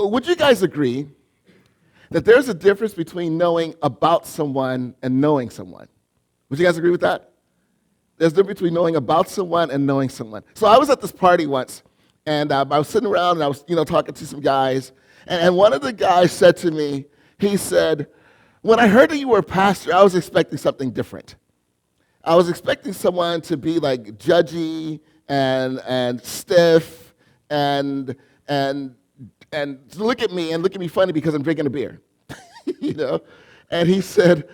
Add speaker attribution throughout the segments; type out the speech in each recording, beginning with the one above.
Speaker 1: Would you guys agree that there's a difference between knowing about someone and knowing someone? Would you guys agree with that? There's a difference between knowing about someone and knowing someone. So I was at this party once, and I was sitting around, and I was, talking to some guys, and one of the guys said to me, he said, when I heard that you were a pastor, I was expecting something different. I was expecting someone to be like judgy and stiff and look at me funny because I'm drinking a beer, And he said,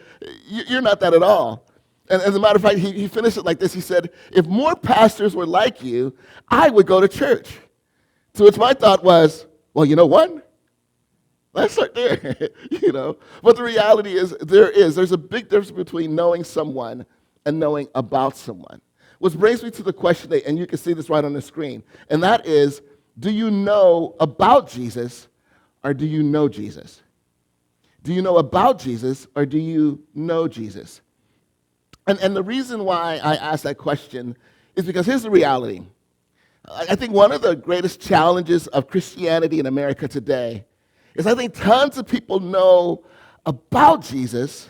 Speaker 1: "You're not that at all." And as a matter of fact, he finished it like this. He said, "If more pastors were like you, I would go to church." To which my thought was, well, you know what? Let's start there, But the reality is, there's a big difference between knowing someone and knowing about someone. Which brings me to the question, and you can see this right on the screen, and that is, do you know about Jesus or do you know Jesus? Do you know about Jesus or do you know Jesus? And the reason why I ask that question is because here's the reality. I think one of the greatest challenges of Christianity in America today is I think tons of people know about Jesus,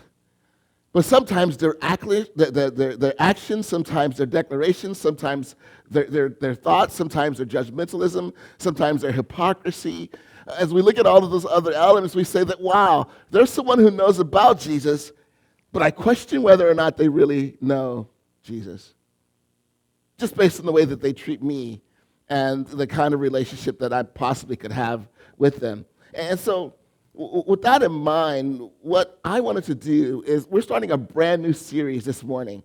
Speaker 1: but sometimes their actions, sometimes their declarations, sometimes their thoughts, sometimes their judgmentalism, sometimes their hypocrisy. As we look at all of those other elements, we say that, wow, there's someone who knows about Jesus, but I question whether or not they really know Jesus, just based on the way that they treat me and the kind of relationship that I possibly could have with them. And so with that in mind, what I wanted to do is we're starting a brand new series this morning.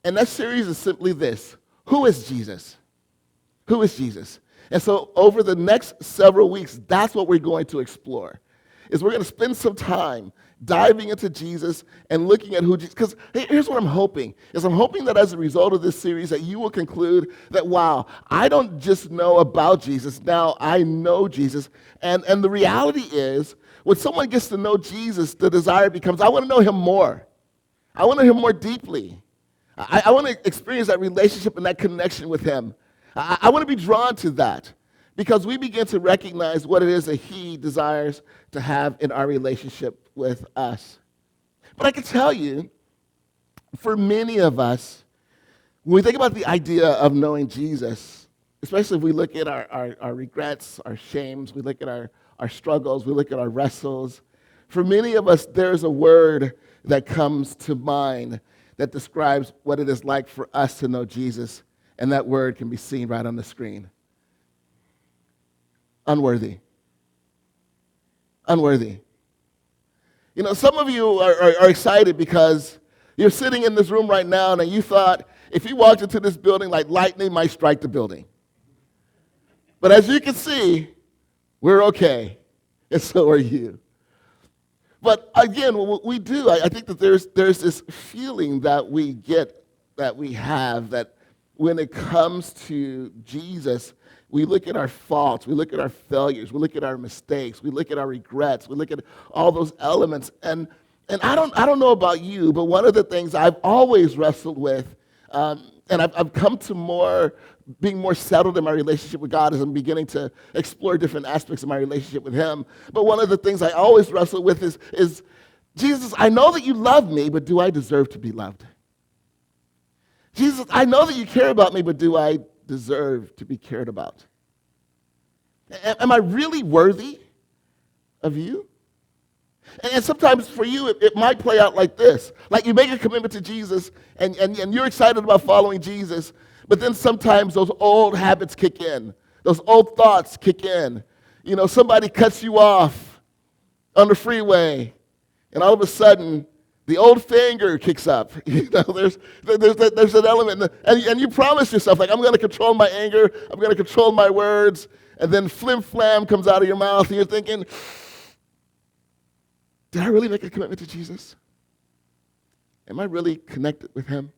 Speaker 1: And that series is simply this: who is Jesus? Who is Jesus? And so over the next several weeks, that's what we're going to explore. Is we're going to spend some time diving into Jesus and looking at who Jesus, because here's what I'm hoping, is I'm hoping that as a result of this series that you will conclude that, wow, I don't just know about Jesus, now I know Jesus. And the reality is, when someone gets to know Jesus, the desire becomes, I want to know him more. I want to know him more deeply. I want to experience that relationship and that connection with him. I want to be drawn to that because we begin to recognize what it is that he desires to have in our relationship with us. But I can tell you, for many of us, when we think about the idea of knowing Jesus, especially if we look at our regrets, our shames, we look at our struggles, we look at our wrestles, for many of us, there's a word that comes to mind that describes what it is like for us to know Jesus, and that word can be seen right on the screen. Unworthy. Unworthy. Some of you are excited because you're sitting in this room right now and you thought if you walked into this building, like lightning might strike the building. But as you can see, we're okay, and so are you. But again, what we do, I think that there's this feeling that we get, that we have, that when it comes to Jesus, we look at our faults, we look at our failures, we look at our mistakes, we look at our regrets, we look at all those elements. And I don't know about you, but one of the things I've always wrestled with, and I've come to being more settled in my relationship with God as I'm beginning to explore different aspects of my relationship with him. But one of the things I always wrestle with is Jesus, I know that you love me, but do I deserve to be loved? Jesus, I know that you care about me, but do I deserve to be cared about? Am I really worthy of you? And sometimes for you, it might play out like this. Like you make a commitment to Jesus, and you're excited about following Jesus, but then sometimes those old habits kick in. Those old thoughts kick in. Somebody cuts you off on the freeway, and all of a sudden, the old finger kicks up. There's an element, and you promise yourself, like, I'm going to control my anger, I'm going to control my words, and then flim-flam comes out of your mouth, and you're thinking, did I really make a commitment to Jesus? Am I really connected with him?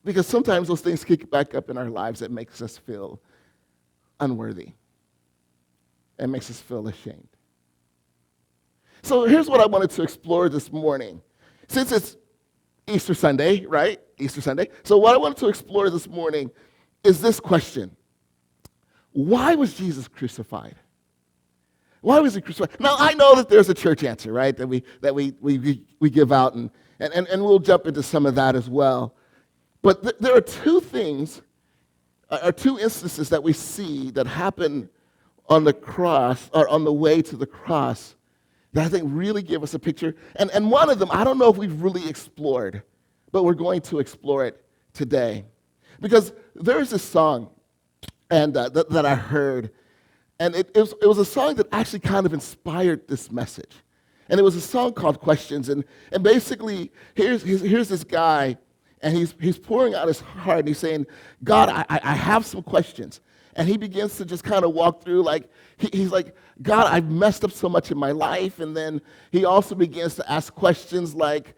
Speaker 1: Because sometimes those things kick back up in our lives that makes us feel unworthy. It makes us feel ashamed. So here's what I wanted to explore this morning. Since it's Easter Sunday, right? Easter Sunday. So what I wanted to explore this morning is this question. why was Jesus crucified? Why was he crucified? Now, I know that there's a church answer, right, that we give out, and we'll jump into some of that as well. But there are two things, or two instances that we see that happen on the cross, or on the way to the cross, that I think really give us a picture. And one of them, I don't know if we've really explored, but we're going to explore it today. Because there's this song and that I heard, and it was a song that actually kind of inspired this message. And it was a song called Questions. And basically, here's this guy, and he's pouring out his heart, and he's saying, God, I have some questions. And he begins to just kind of walk through, like, he's like, God, I've messed up so much in my life. And then he also begins to ask questions like,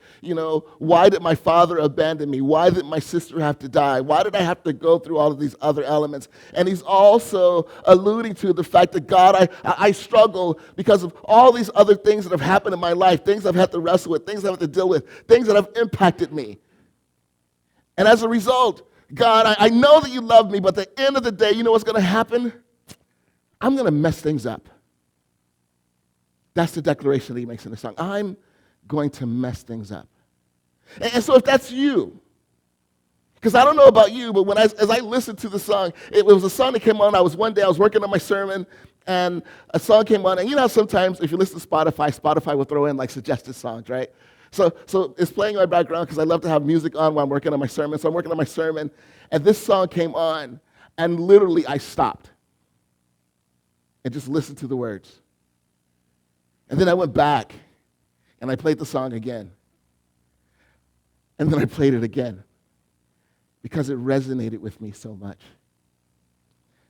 Speaker 1: why did my father abandon me? Why did my sister have to die? Why did I have to go through all of these other elements? And he's also alluding to the fact that, God, I struggle because of all these other things that have happened in my life, things I've had to wrestle with, things I've had to deal with, things that have impacted me. And as a result, God, I know that you love me, but at the end of the day, you know what's going to happen? I'm going to mess things up. That's the declaration that he makes in the song. I'm going to mess things up. And so if that's you, because I don't know about you, but as I listened to the song, it was a song that came on. One day I was working on my sermon, and a song came on. And sometimes if you listen to Spotify will throw in like suggested songs, right? So it's playing in my background because I love to have music on while I'm working on my sermon. So I'm working on my sermon, and this song came on, and literally I stopped and just listened to the words. And then I went back, and I played the song again. And then I played it again because it resonated with me so much.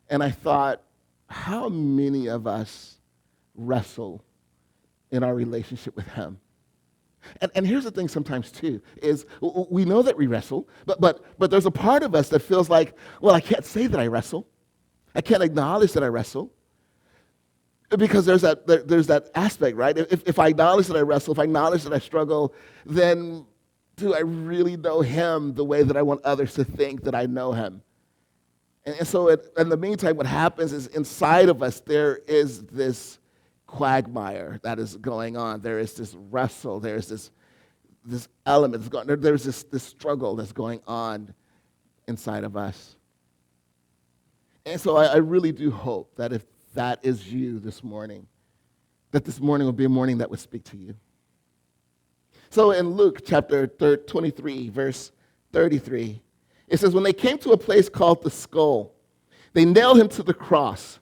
Speaker 1: And I thought, how many of us wrestle in our relationship with him? And here's the thing sometimes, too, is we know that we wrestle, but there's a part of us that feels like, well, I can't say that I wrestle. I can't acknowledge that I wrestle. Because there's that aspect, right? If I acknowledge that I wrestle, if I acknowledge that I struggle, then do I really know him the way that I want others to think that I know him? And so in the meantime, what happens is inside of us, there is this quagmire that is going on. There is this wrestle. There's this element that's going on. There's this struggle that's going on inside of us. And so I really do hope that if that is you this morning, that this morning will be a morning that would speak to you. So in Luke chapter 23, verse 33, it says, when they came to a place called the Skull, they nailed him to the cross.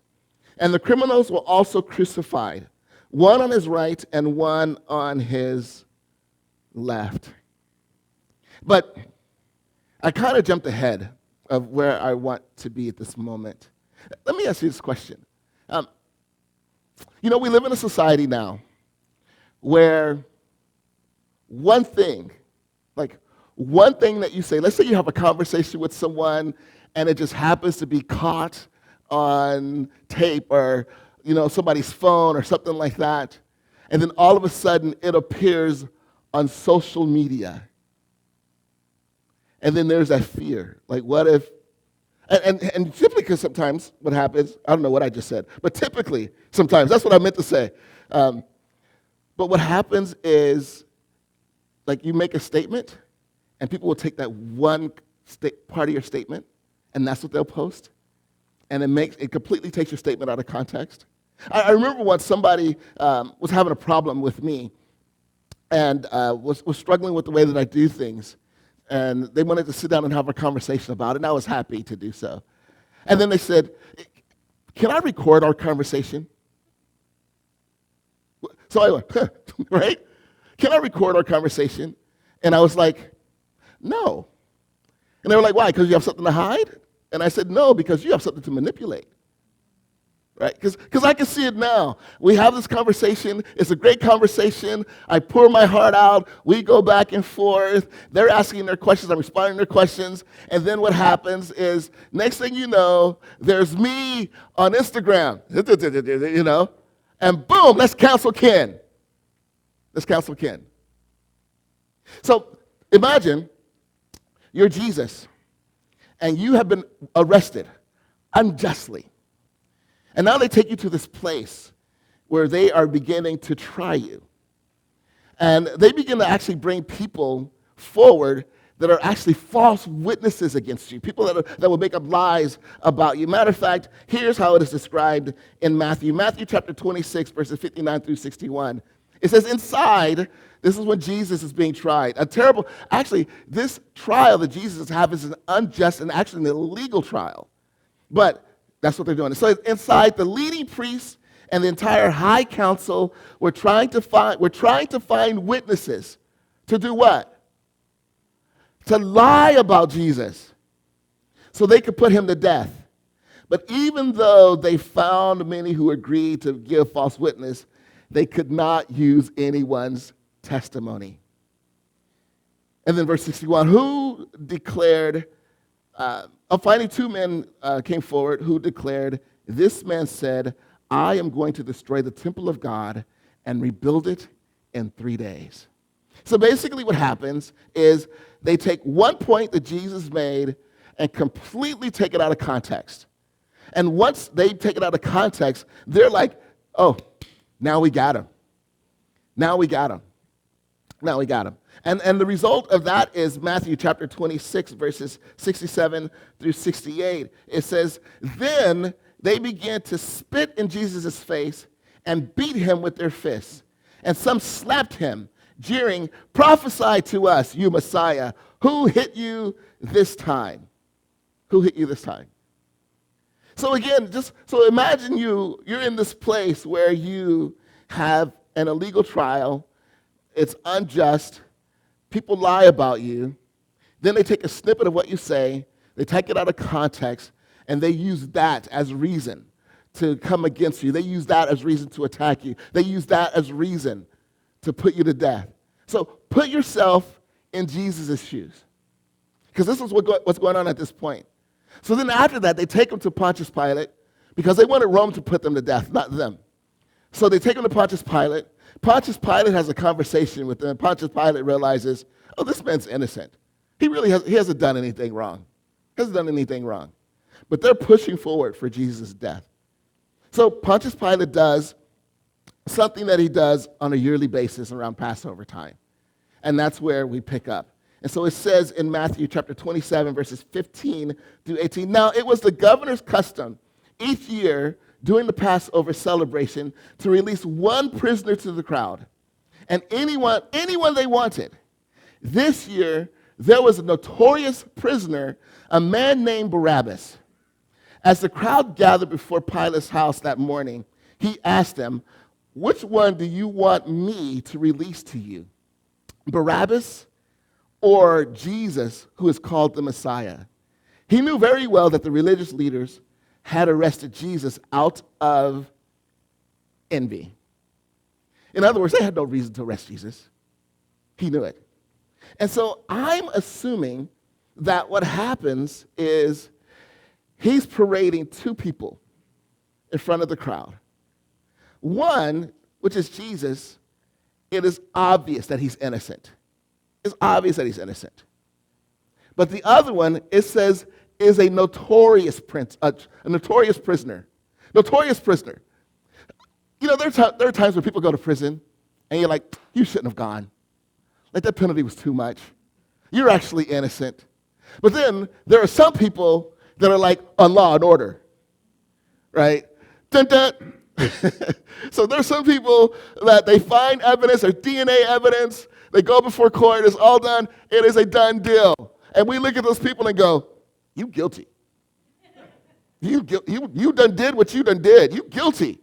Speaker 1: And the criminals were also crucified, one on his right and one on his left. But I kind of jumped ahead of where I want to be at this moment. Let me ask you this question. We live in a society now where one thing that you say, let's say you have a conversation with someone and it just happens to be caught on tape or somebody's phone or something like that, and then all of a sudden it appears on social media, and then there's that fear, like what if, and typically sometimes what happens, I don't know what I just said, but typically sometimes, that's what I meant to say, but what happens is, like, you make a statement and people will take that one part of your statement and that's what they'll post. And it completely takes your statement out of context. I remember once somebody was having a problem with me and was struggling with the way that I do things. And they wanted to sit down and have a conversation about it, and I was happy to do so. And then they said, can I record our conversation? So I went, right? Can I record our conversation? And I was like, no. And they were like, why? Because you have something to hide? And I said, no, because you have something to manipulate, right? Because I can see it now. We have this conversation. It's a great conversation. I pour my heart out. We go back and forth. They're asking their questions. I'm responding to their questions. And then what happens is, next thing you know, there's me on Instagram, and boom, let's cancel Ken. Let's cancel Ken. So imagine you're Jesus. And you have been arrested unjustly. And now they take you to this place where they are beginning to try you. And they begin to actually bring people forward that are actually false witnesses against you, people that will make up lies about you. Matter of fact, here's how it is described in Matthew. Matthew chapter 26, verses 59 through 61. It says, inside, this is when Jesus is being tried. Actually, this trial that Jesus is having is an unjust and actually an illegal trial. But that's what they're doing. So inside, the leading priests and the entire high council were trying to find witnesses to do what? To lie about Jesus so they could put him to death. But even though they found many who agreed to give false witness, they could not use anyone's testimony. And then verse 61, who declared, finally 2 men came forward who declared, this man said, I am going to destroy the temple of God and rebuild it in 3 days. So basically what happens is they take one point that Jesus made and completely take it out of context. And once they take it out of context, they're like, oh, now we got him. Now we got him. Now we got him. And the result of that is Matthew chapter 26, verses 67 through 68. It says, then they began to spit in Jesus' face and beat him with their fists. And some slapped him, jeering, prophesy to us, you Messiah. Who hit you this time? Who hit you this time? So again, so imagine you're in this place where you have an illegal trial. It's unjust. People lie about you. Then they take a snippet of what you say. They take it out of context, and they use that as reason to come against you. They use that as reason to attack you. They use that as reason to put you to death. So put yourself in Jesus' shoes, because this is what's going on at this point. So then after that, they take him to Pontius Pilate because they wanted Rome to put them to death, not them. So they take him to Pontius Pilate. Pontius Pilate has a conversation with them. Pontius Pilate realizes, oh, this man's innocent. He hasn't done anything wrong. Hasn't done anything wrong. But they're pushing forward for Jesus' death. So Pontius Pilate does something that he does on a yearly basis around Passover time. And that's where we pick up. And so it says in Matthew chapter 27, verses 15 through 18, now it was the governor's custom each year during the Passover celebration to release one prisoner to the crowd, and anyone they wanted. This year, there was a notorious prisoner, a man named Barabbas. As the crowd gathered before Pilate's house that morning, he asked them, which one do you want me to release to you, Barabbas or Jesus, who is called the Messiah? He knew very well that the religious leaders had arrested Jesus out of envy. In other words, they had no reason to arrest Jesus. He knew it. And so I'm assuming that what happens is he's parading 2 people in front of the crowd. One, which is Jesus, it is obvious that he's innocent. It's obvious that he's innocent. But the other one, it says, is a notorious notorious prisoner. Notorious prisoner. You know, there are times when people go to prison, and you're like, you shouldn't have gone. Like, that penalty was too much. You're actually innocent. But then there are some people that are like on Law and Order, right? Dun, dun. So there's some people that they find evidence or DNA evidence, they go before court, it's all done, it is a done deal. And we look at those people and go, you guilty. You done did what you done did. You guilty.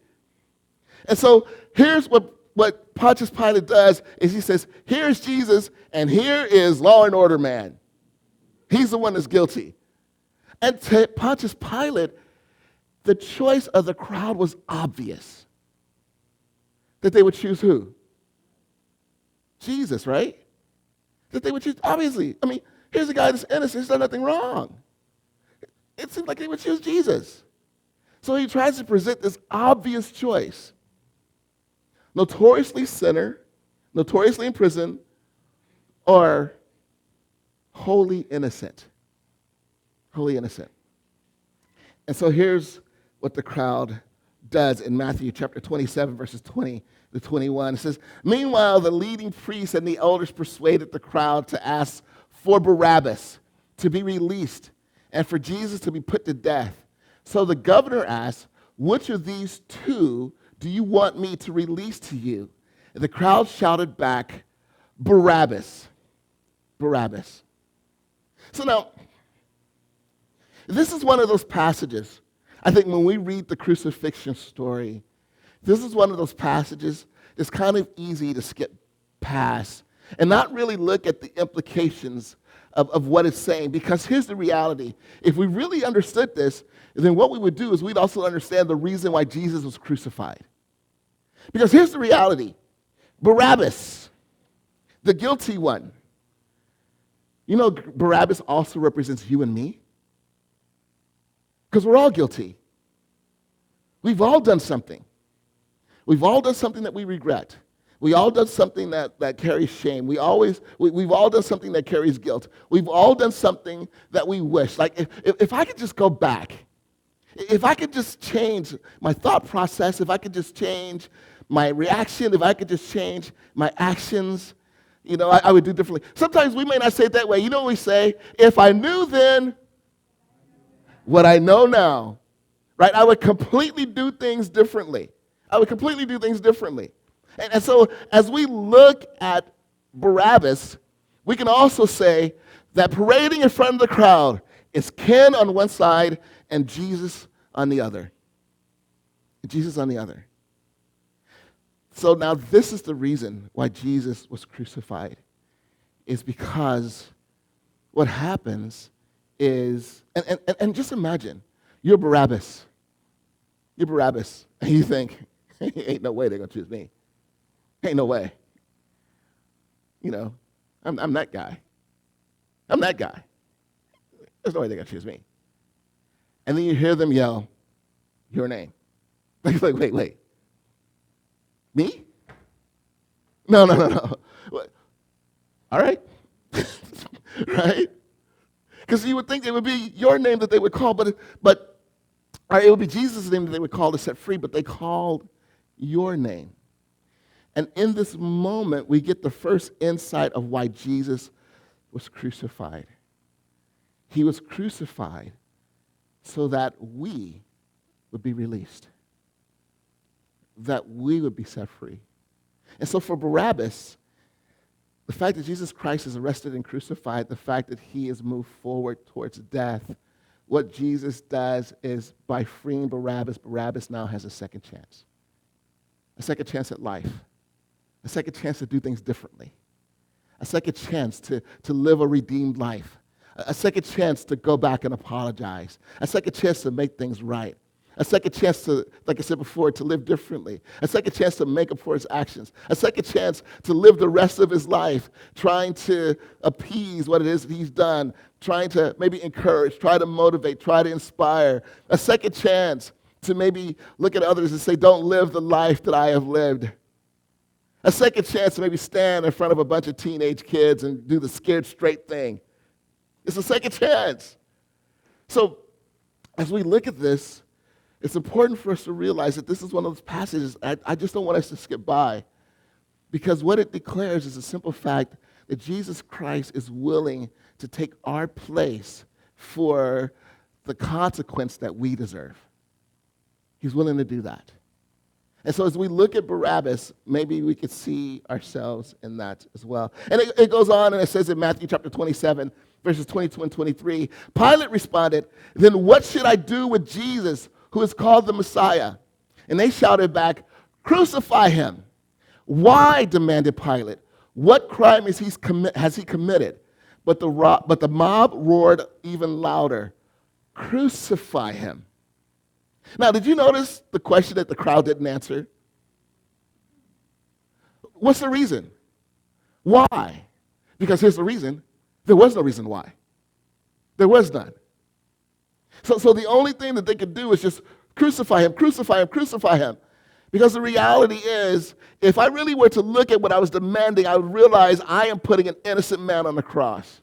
Speaker 1: And so here's what Pontius Pilate does is he says, here's Jesus and here is Law and Order man. He's the one that's guilty. And to Pontius Pilate, the choice of the crowd was obvious. That they would choose who? Jesus, right? That they would choose, obviously. I mean, here's a guy that's innocent. He's done nothing wrong. It seems like they would choose Jesus. So he tries to present this obvious choice. Notoriously sinner, notoriously in prison, or wholly innocent. Wholly innocent. And so here's what the crowd does in Matthew chapter 27, verses 20 to 21. It says, meanwhile, the leading priests and the elders persuaded the crowd to ask for Barabbas to be released and for Jesus to be put to death. So the governor asked, which of these two do you want me to release to you? And the crowd shouted back, Barabbas. Barabbas. So now, this is one of those passages. I think when we read the crucifixion story, this is one of those passages that's kind of easy to skip past and not really look at the implications of what it's saying. Because here's the reality. If we really understood this, then what we would do is we'd also understand the reason why Jesus was crucified. Because here's the reality. Barabbas, the guilty one. You know, Barabbas also represents you and me. Because we're all guilty. We've all done something. We've all done something that we regret. We all done something that carries shame. We've all done something that carries guilt. We've all done something that we wish. Like if I could just go back, if I could just change my thought process, if I could just change my reaction, if I could just change my actions, you know, I would do differently. Sometimes we may not say it that way. You know what we say? If I knew then what I know now, right? I would completely do things differently. I would completely do things differently. And so as we look at Barabbas, we can also say that parading in front of the crowd is Ken on one side and Jesus on the other. Jesus on the other. So now this is the reason why Jesus was crucified, is because what happens is, and just imagine, you're Barabbas. You're Barabbas. And you think, ain't no way they're going to choose me. Ain't no way. You know, I'm that guy. I'm that guy. There's no way they're going to choose me. And then you hear them yell, your name. Like, wait. Me? No. What? All right. Right? Because you would think it would be your name that they would call, but it would be Jesus' name that they would call to set free, but they called your name. And in this moment, we get the first insight of why Jesus was crucified. He was crucified so that we would be released, that we would be set free. And so for Barabbas, the fact that Jesus Christ is arrested and crucified, the fact that he is moved forward towards death, what Jesus does is by freeing Barabbas, Barabbas now has a second chance at life, a second chance to do things differently, a second chance to live a redeemed life, a second chance to go back and apologize, a second chance to make things right, a second chance to, like I said before, to live differently, a second chance to make up for his actions, a second chance to live the rest of his life trying to appease what it is that he's done, trying to maybe encourage, try to motivate, try to inspire, a second chance to maybe look at others and say, don't live the life that I have lived. A second chance to maybe stand in front of a bunch of teenage kids and do the scared straight thing. It's a second chance. So as we look at this, it's important for us to realize that this is one of those passages I just don't want us to skip by, because what it declares is a simple fact that Jesus Christ is willing to take our place for the consequence that we deserve. He's willing to do that. And so as we look at Barabbas, maybe we could see ourselves in that as well. And it goes on and it says in Matthew chapter 27, verses 22 and 23, Pilate responded, then what should I do with Jesus, who is called the Messiah? And they shouted back, crucify him. Why? Demanded Pilate. What crime has he committed? But the mob roared even louder, crucify him. Now, did you notice the question that the crowd didn't answer? What's the reason? Why? Because here's the reason. There was no reason why. There was none. So the only thing that they could do is just crucify him, crucify him, crucify him. Because the reality is, if I really were to look at what I was demanding, I would realize I am putting an innocent man on the cross.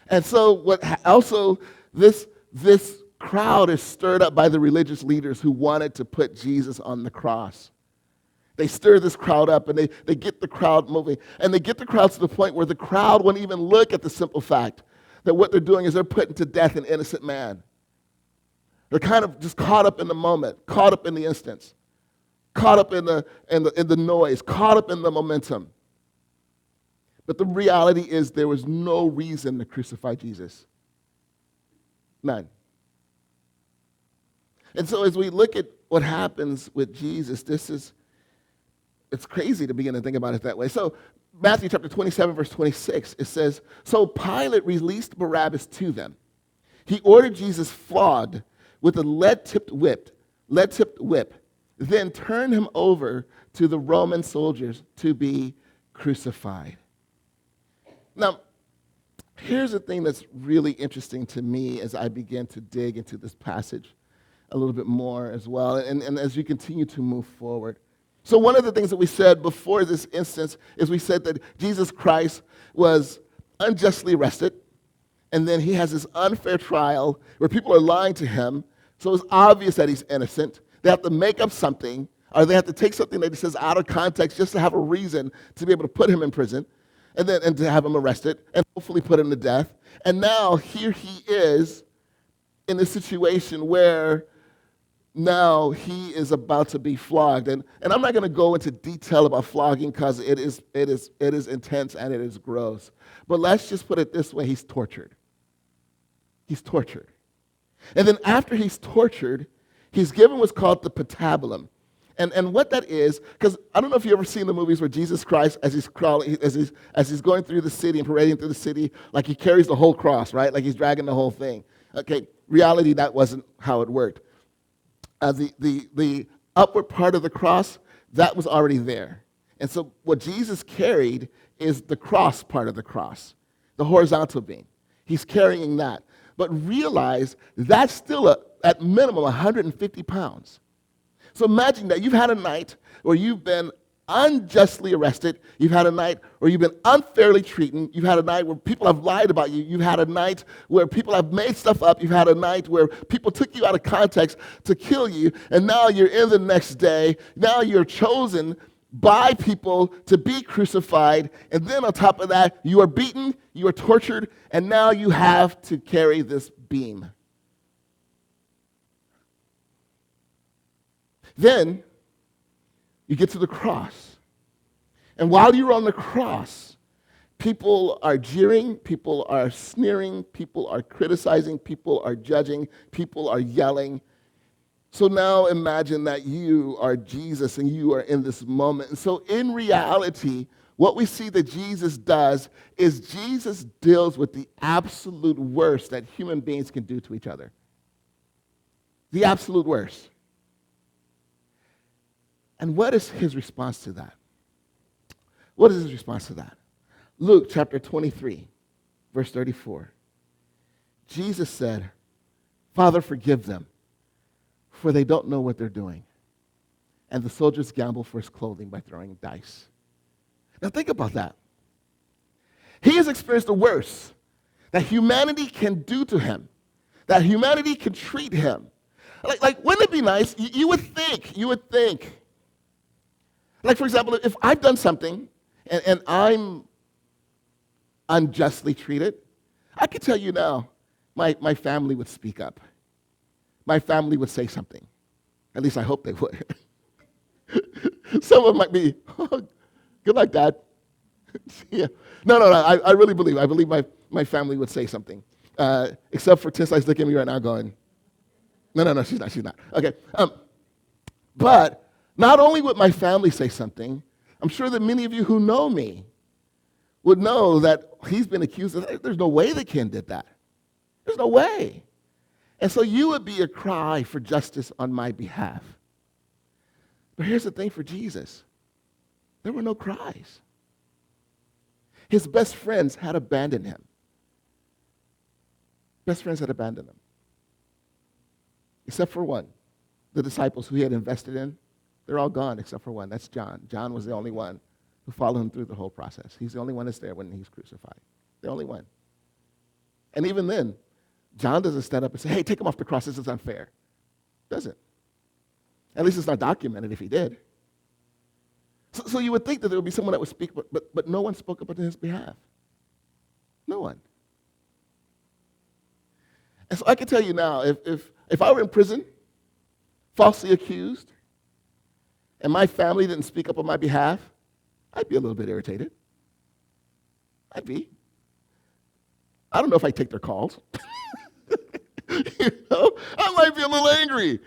Speaker 1: And so what also this crowd is stirred up by the religious leaders who wanted to put Jesus on the cross. They stir this crowd up, and they get the crowd moving. And they get the crowd to the point where the crowd won't even look at the simple fact that what they're doing is they're putting to death an innocent man. They're kind of just caught up in the moment, caught up in the instance, caught up in the noise, caught up in the momentum. But the reality is there was no reason to crucify Jesus. None. And so as we look at what happens with Jesus, it's crazy to begin to think about it that way. So Matthew chapter 27, verse 26, it says, "So Pilate released Barabbas to them. He ordered Jesus flogged with a lead-tipped whip, then turned him over to the Roman soldiers to be crucified." Now, here's the thing that's really interesting to me as I begin to dig into this passage a little bit more as well, and as you continue to move forward. So one of the things that we said before this instance is we said that Jesus Christ was unjustly arrested, and then he has this unfair trial where people are lying to him, so it's obvious that he's innocent. They have to make up something, or they have to take something that he says out of context just to have a reason to be able to put him in prison, and to have him arrested, and hopefully put him to death. And now here he is in this situation where now he is about to be flogged. And I'm not going to go into detail about flogging because it is intense and it is gross. But let's just put it this way, he's tortured. He's tortured. And then after he's tortured, he's given what's called the patabolum. And what that is, because I don't know if you've ever seen the movies where Jesus Christ, as he's crawling, as he's going through the city and parading through the city, like he carries the whole cross, right? Like he's dragging the whole thing. Okay, reality, that wasn't how it worked. The upward part of the cross, that was already there. And so what Jesus carried is the cross part of the cross, the horizontal beam. He's carrying that. But realize that's still, at minimum, 150 pounds. So imagine that you've had a night where you've been unjustly arrested. You've had a night where you've been unfairly treated. You've had a night where people have lied about you. You've had a night where people have made stuff up. You've had a night where people took you out of context to kill you. And now you're in the next day. Now you're chosen by people to be crucified. And then on top of that, you are beaten, you are tortured, and now you have to carry this beam. Then you get to the cross. And while you're on the cross, people are jeering, people are sneering, people are criticizing, people are judging, people are yelling. So now imagine that you are Jesus and you are in this moment. And so in reality, what we see that Jesus does is Jesus deals with the absolute worst that human beings can do to each other. The absolute worst. And what is his response to that? What is his response to that? Luke chapter 23, verse 34. Jesus said, "Father, forgive them, for they don't know what they're doing." And the soldiers gambled for his clothing by throwing dice. Now think about that. He has experienced the worst that humanity can do to him, that humanity can treat him. Like wouldn't it be nice? You would think. Like, for example, if I've done something and I'm unjustly treated, I can tell you now, my family would speak up. My family would say something. At least I hope they would. Some of them might be, "Oh, good luck, Dad." Yeah. No, I really believe. I believe my family would say something. Except for Tess, looking at me right now going, no, she's not. Okay. But not only would my family say something, I'm sure that many of you who know me would know that he's been accused of, there's no way the Ken did that. There's no way. And so you would be a cry for justice on my behalf. But here's the thing for Jesus. There were no cries. His best friends had abandoned him. Best friends had abandoned him. Except for one, the disciples who he had invested in. They're all gone except for one. That's John. John was the only one who followed him through the whole process. He's the only one that's there when he's crucified. The only one. And even then, John doesn't stand up and say, hey, take him off the cross. This is unfair. Doesn't. At least it's not documented if he did. So you would think that there would be someone that would speak, but no one spoke up on his behalf. No one. And so I can tell you now, if I were in prison, falsely accused, and my family didn't speak up on my behalf, I'd be a little bit irritated. I'd be. I don't know if I'd take their calls. I might be a little angry.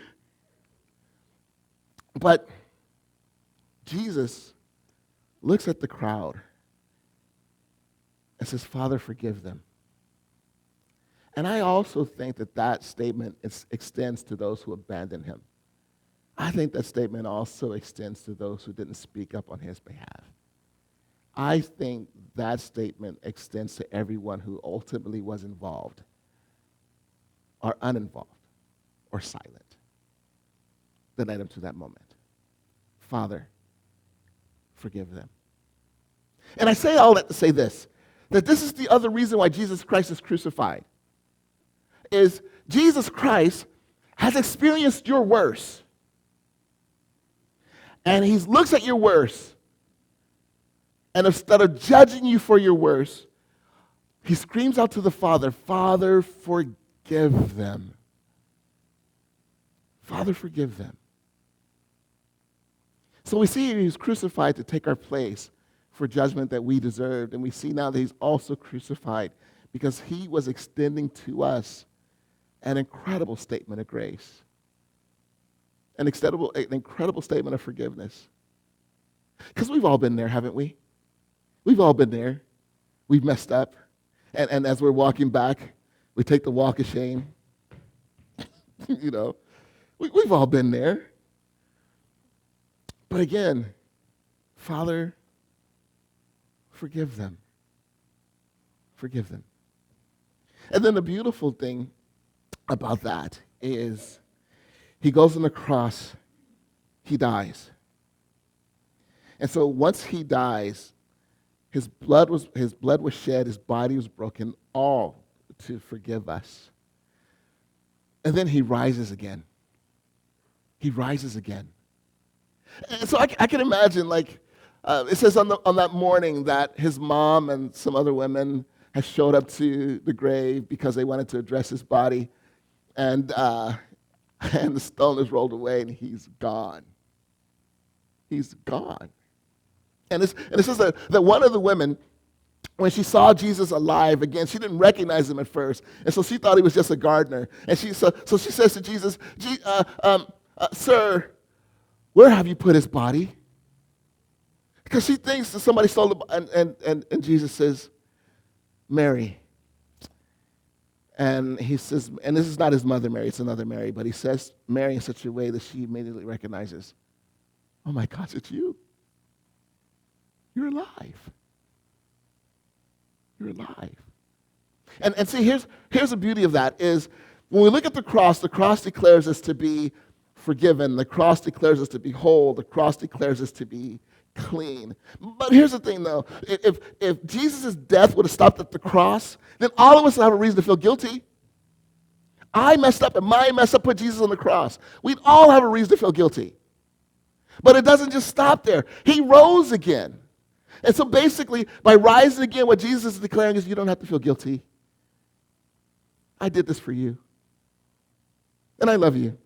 Speaker 1: But Jesus looks at the crowd and says, Father, forgive them. And I also think that statement extends to those who abandoned him. I think that statement also extends to those who didn't speak up on his behalf. I think that statement extends to everyone who ultimately was involved or uninvolved or silent that led him to that moment. Father, forgive them. And I say all that to say this, that this is the other reason why Jesus Christ is crucified, is Jesus Christ has experienced your worst. And he looks at your worst, and instead of judging you for your worst, he screams out to the Father, Father, forgive them. Father, forgive them. So we see he was crucified to take our place for judgment that we deserved. And we see now that he's also crucified because he was extending to us an incredible statement of grace. An incredible statement of forgiveness. Because we've all been there, haven't we? We've all been there. We've messed up. And as we're walking back, we take the walk of shame. We've all been there. But again, Father, forgive them. Forgive them. And then the beautiful thing about that is he goes on the cross, he dies. And so once he dies, his blood was shed, his body was broken, all to forgive us. And then he rises again. He rises again. And so I can imagine, it says on that morning that his mom and some other women had showed up to the grave because they wanted to address his body. And the stone is rolled away, and he's gone. He's gone. And it says that one of the women, when she saw Jesus alive again, she didn't recognize him at first. And so she thought he was just a gardener. And so she says to Jesus, Sir, where have you put his body? Because she thinks that somebody stole the and Jesus says, Mary. And he says, and this is not his mother Mary, it's another Mary, but he says Mary in such a way that she immediately recognizes, oh my gosh, it's you. You're alive. You're alive. And see, here's the beauty of that is when we look at the cross declares us to be forgiven. The cross declares us to be whole. The cross declares us to be clean. But here's the thing, though. If Jesus' death would have stopped at the cross, then all of us would have a reason to feel guilty. I messed up, and my mess up put Jesus on the cross. We'd all have a reason to feel guilty. But it doesn't just stop there. He rose again. And so basically, by rising again, what Jesus is declaring is you don't have to feel guilty. I did this for you. And I love you.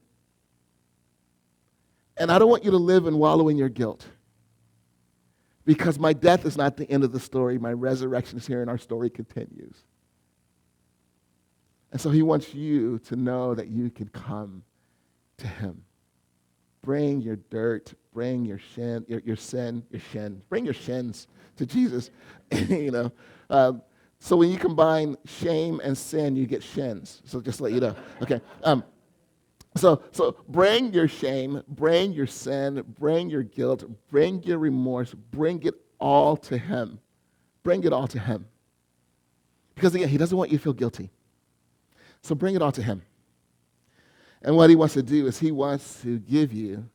Speaker 1: And I don't want you to live and wallow in your guilt. Because my death is not the end of the story. My resurrection is here and our story continues. And so he wants you to know that you can come to him. Bring your dirt, bring your sin, bring your shins to Jesus. So when you combine shame and sin, you get shins. So just to let you know. Okay. So bring your shame, bring your sin, bring your guilt, bring your remorse, bring it all to him. Bring it all to him. Because again, he doesn't want you to feel guilty. So bring it all to him. And what he wants to do is he wants to give you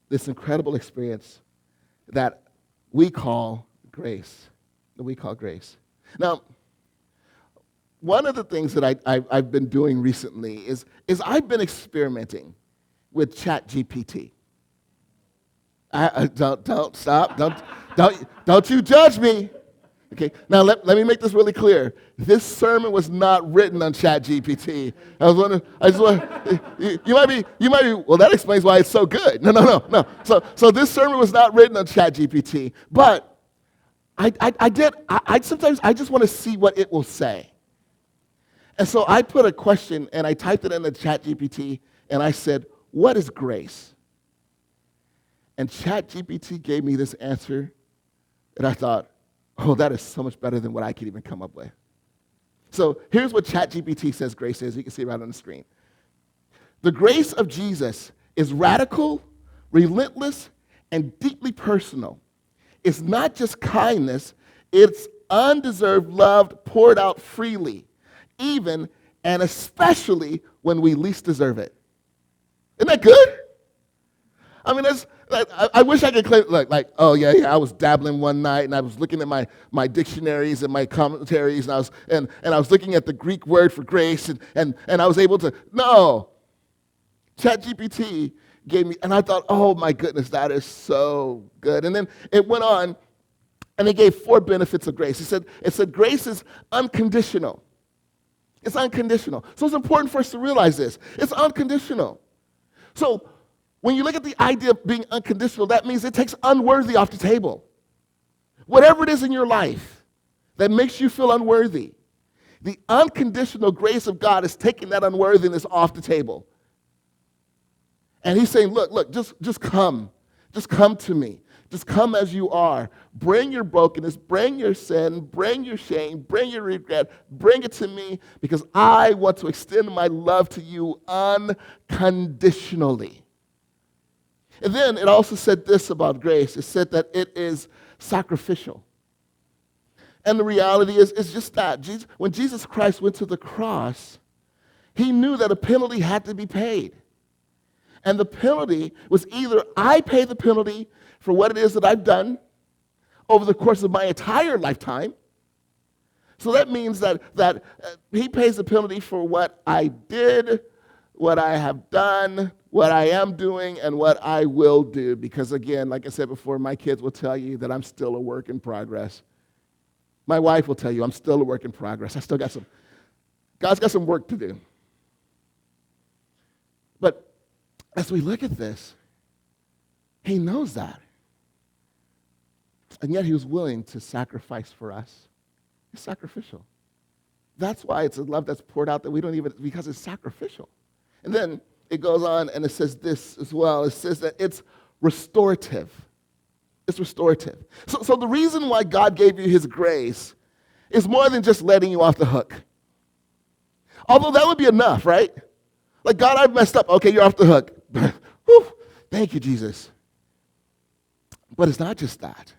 Speaker 1: this incredible experience that we call grace. Now, one of the things that I've been doing recently is I've been experimenting with ChatGPT. Don't stop. Don't you judge me. Okay, now let me make this really clear. This sermon was not written on ChatGPT. I was wondering, you might be, well, that explains why it's so good. No. So this sermon was not written on ChatGPT, but sometimes I just want to see what it will say. And so I put a question and I typed it in the ChatGPT and I said, what is grace? And ChatGPT gave me this answer and I thought, oh, that is so much better than what I could even come up with. So here's what ChatGPT says grace is. You can see it right on the screen. The grace of Jesus is radical, relentless, and deeply personal. It's not just kindness, it's undeserved love poured out freely, even and especially when we least deserve it. Isn't that good? I mean, I wish I could claim, oh yeah, I was dabbling one night and I was looking at my dictionaries and my commentaries and I was looking at the Greek word for grace and I was able to, no. ChatGPT gave me, and I thought, oh my goodness, that is so good. And then it went on and it gave 4 benefits of grace. It said grace is unconditional. It's unconditional. So it's important for us to realize this. It's unconditional. So when you look at the idea of being unconditional, that means it takes unworthy off the table. Whatever it is in your life that makes you feel unworthy, the unconditional grace of God is taking that unworthiness off the table. And he's saying, look, just come. Just come to me. Just come as you are. Bring your brokenness, bring your sin, bring your shame, bring your regret, bring it to me because I want to extend my love to you unconditionally. And then it also said this about grace. It said that it is sacrificial. And the reality is just that. When Jesus Christ went to the cross, he knew that a penalty had to be paid. And the penalty was either I pay the penalty for what it is that I've done over the course of my entire lifetime. So that means that he pays the penalty for what I did, what I have done, what I am doing, and what I will do. Because again, like I said before, my kids will tell you that I'm still a work in progress. My wife will tell you I'm still a work in progress. God's got some work to do. But as we look at this, he knows that. And yet he was willing to sacrifice for us. It's sacrificial. That's why it's a love that's poured out that we don't even, because it's sacrificial. And then it goes on and it says this as well. It says that it's restorative. It's restorative. So the reason why God gave you his grace is more than just letting you off the hook. Although that would be enough, right? Like, God, I've messed up. Okay, you're off the hook. Whew, thank you, Jesus. But it's not just that.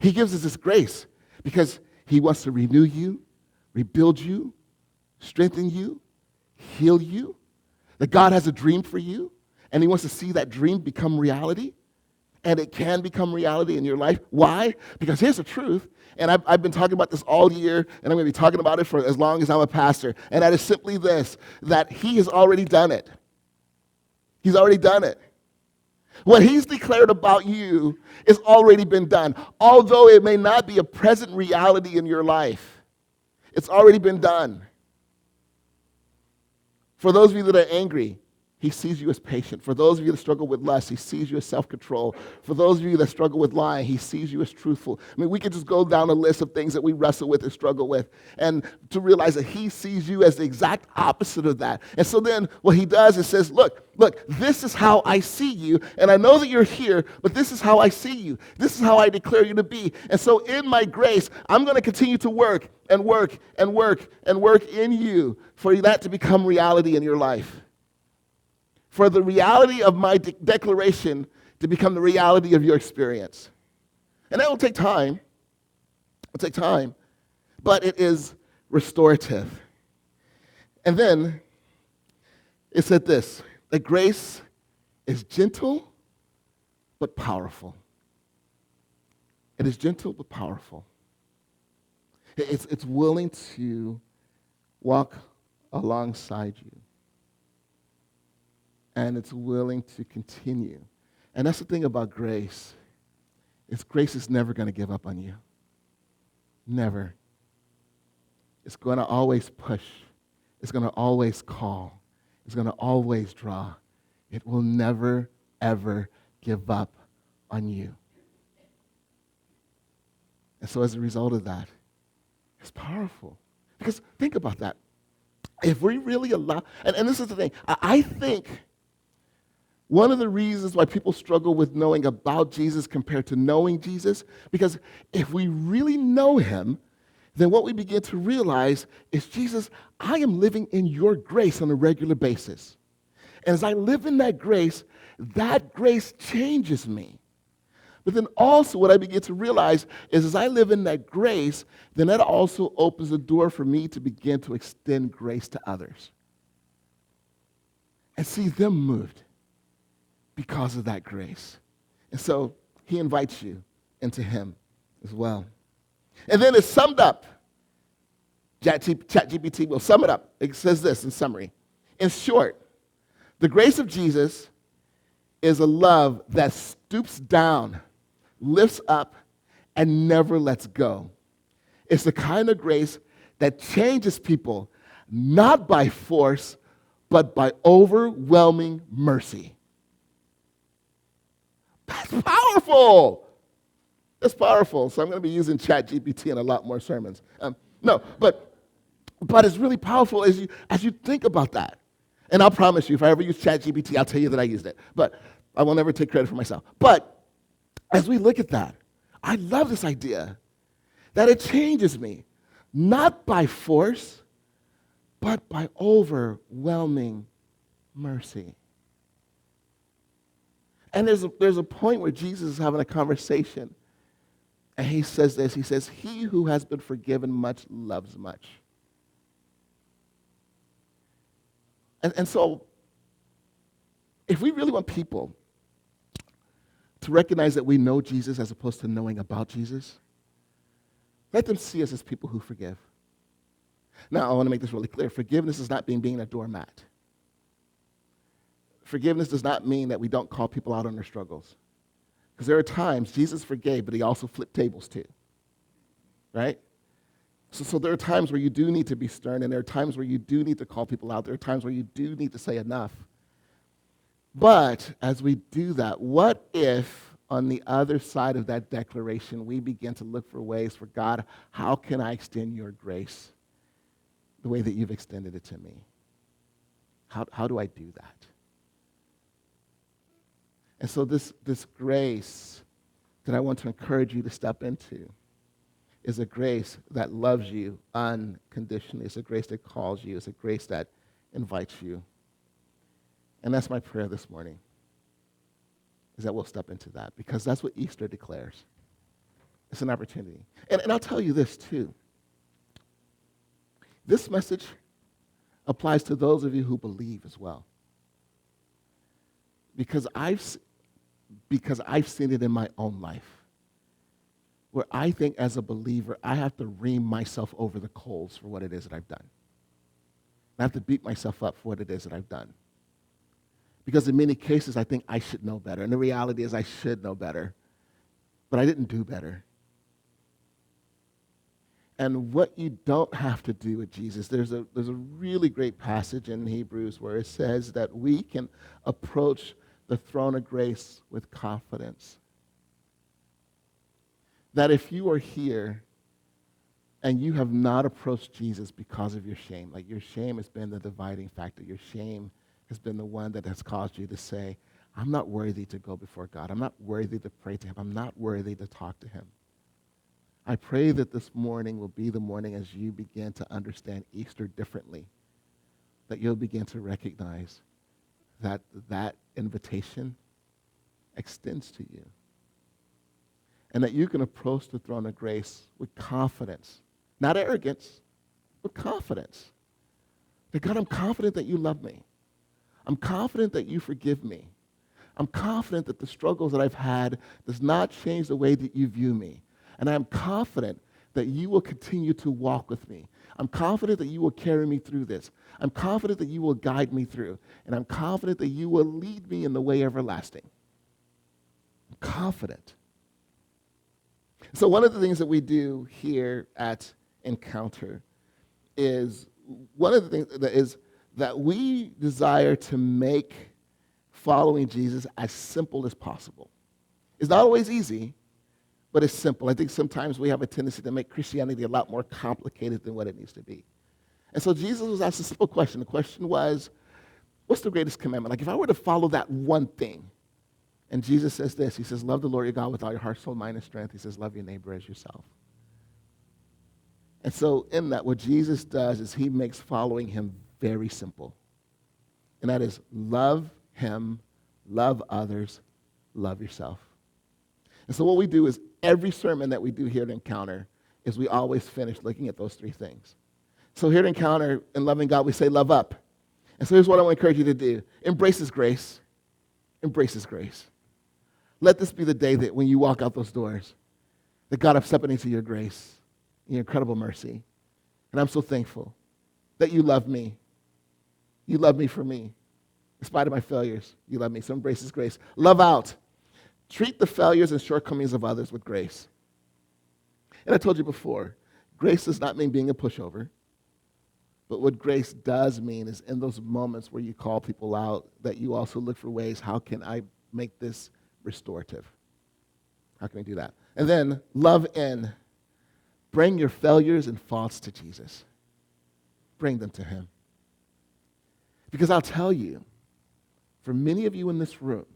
Speaker 1: He gives us this grace because he wants to renew you, rebuild you, strengthen you, heal you. That God has a dream for you, and he wants to see that dream become reality. And it can become reality in your life. Why? Because here's the truth, and I've been talking about this all year, and I'm going to be talking about it for as long as I'm a pastor, and that is simply this, that he has already done it. He's already done it. What he's declared about you has already been done. Although it may not be a present reality in your life, it's already been done. For those of you that are angry, he sees you as patient. For those of you that struggle with lust, he sees you as self-control. For those of you that struggle with lying, he sees you as truthful. I mean, we could just go down a list of things that we wrestle with and struggle with, and to realize that he sees you as the exact opposite of that. And so then what he does is says, look, this is how I see you, and I know that you're here, but this is how I see you. This is how I declare you to be. And so in my grace, I'm going to continue to work and work and work and work in you for that to become reality in your life. For the reality of my declaration to become the reality of your experience. And that will take time. It'll take time. But it is restorative. And then it said this, that grace is gentle but powerful. It is gentle but powerful. It's willing to walk alongside you. And it's willing to continue. And that's the thing about grace. Grace is never going to give up on you. Never. It's going to always push. It's going to always call. It's going to always draw. It will never, ever give up on you. And so as a result of that, it's powerful. Because think about that. If we really allow, and this is the thing, I think one of the reasons why people struggle with knowing about Jesus compared to knowing Jesus, because if we really know him, then what we begin to realize is, Jesus, I am living in your grace on a regular basis. And as I live in that grace changes me. But then also what I begin to realize is, as I live in that grace, then that also opens the door for me to begin to extend grace to others and see them moved because of that grace. And so he invites you into him as well. And then it's summed up. ChatGPT will sum it up. It says this in summary. In short, the grace of Jesus is a love that stoops down, lifts up, and never lets go. It's the kind of grace that changes people, not by force, but by overwhelming mercy. That's powerful. That's powerful. So I'm going to be using ChatGPT in a lot more sermons. But it's really powerful as you think about that. And I'll promise you, if I ever use ChatGPT, I'll tell you that I used it. But I will never take credit for myself. But as we look at that, I love this idea that it changes me, not by force, but by overwhelming mercy. And there's a point where Jesus is having a conversation, and he says this. He says, he who has been forgiven much loves much. And so, if we really want people to recognize that we know Jesus as opposed to knowing about Jesus, let them see us as people who forgive. Now, I want to make this really clear. Forgiveness is not being a doormat. Forgiveness does not mean that we don't call people out on their struggles. Because there are times Jesus forgave, but he also flipped tables too. Right? So there are times where you do need to be stern, and there are times where you do need to call people out. There are times where you do need to say enough. But as we do that, what if on the other side of that declaration we begin to look for ways for, God, how can I extend your grace the way that you've extended it to me? How do I do that? And so this grace that I want to encourage you to step into is a grace that loves you unconditionally. It's a grace that calls you. It's a grace that invites you. And that's my prayer this morning, is that we'll step into that, because that's what Easter declares. It's an opportunity. And I'll tell you this too. This message applies to those of you who believe as well. Because I've seen it in my own life, where I think as a believer, I have to ream myself over the coals for what it is that I've done. I have to beat myself up for what it is that I've done. Because in many cases, I think I should know better. And the reality is I should know better. But I didn't do better. And what you don't have to do with Jesus, there's a really great passage in Hebrews where it says that we can approach the throne of grace with confidence. That if you are here and you have not approached Jesus because of your shame, like your shame has been the dividing factor, your shame has been the one that has caused you to say, I'm not worthy to go before God. I'm not worthy to pray to him. I'm not worthy to talk to him. I pray that this morning will be the morning as you begin to understand Easter differently, that you'll begin to recognize that that invitation extends to you, and that you can approach the throne of grace with confidence, not arrogance, but confidence. That God, I'm confident that you love me. I'm confident that you forgive me. I'm confident that the struggles that I've had does not change the way that you view me. And I'm confident that you will continue to walk with me. I'm confident that you will carry me through this. I'm confident that you will guide me through. And I'm confident that you will lead me in the way everlasting. I'm confident. So one of the things that we do here at Encounter is, one of the things that is that we desire to make following Jesus as simple as possible. It's not always easy, but it's simple. I think sometimes we have a tendency to make Christianity a lot more complicated than what it needs to be. And so Jesus was asked a simple question. The question was, what's the greatest commandment? Like if I were to follow that one thing, and Jesus says this, he says, love the Lord your God with all your heart, soul, mind, and strength. He says, love your neighbor as yourself. And so in that, what Jesus does is he makes following him very simple. And that is love him, love others, love yourself. And so what we do is every sermon that we do here at Encounter is we always finish looking at those three things. So here at Encounter, in loving God, we say love up. And so here's what I want to encourage you to do. Embrace his grace. Embrace his grace. Let this be the day that when you walk out those doors, that God, I've stepped into your grace, your incredible mercy. And I'm so thankful that you love me. You love me for me. In spite of my failures, you love me. So embrace his grace. Love out. Treat the failures and shortcomings of others with grace. And I told you before, grace does not mean being a pushover. But what grace does mean is in those moments where you call people out, that you also look for ways, how can I make this restorative? How can we do that? And then love in. Bring your failures and faults to Jesus. Bring them to him. Because I'll tell you, for many of you in this room,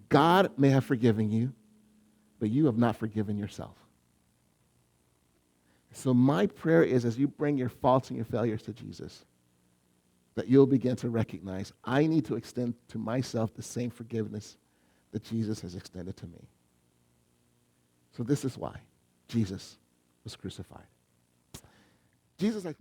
Speaker 1: God may have forgiven you, but you have not forgiven yourself. So my prayer is, as you bring your faults and your failures to Jesus, that you'll begin to recognize, I need to extend to myself the same forgiveness that Jesus has extended to me. So this is why Jesus was crucified. Jesus, I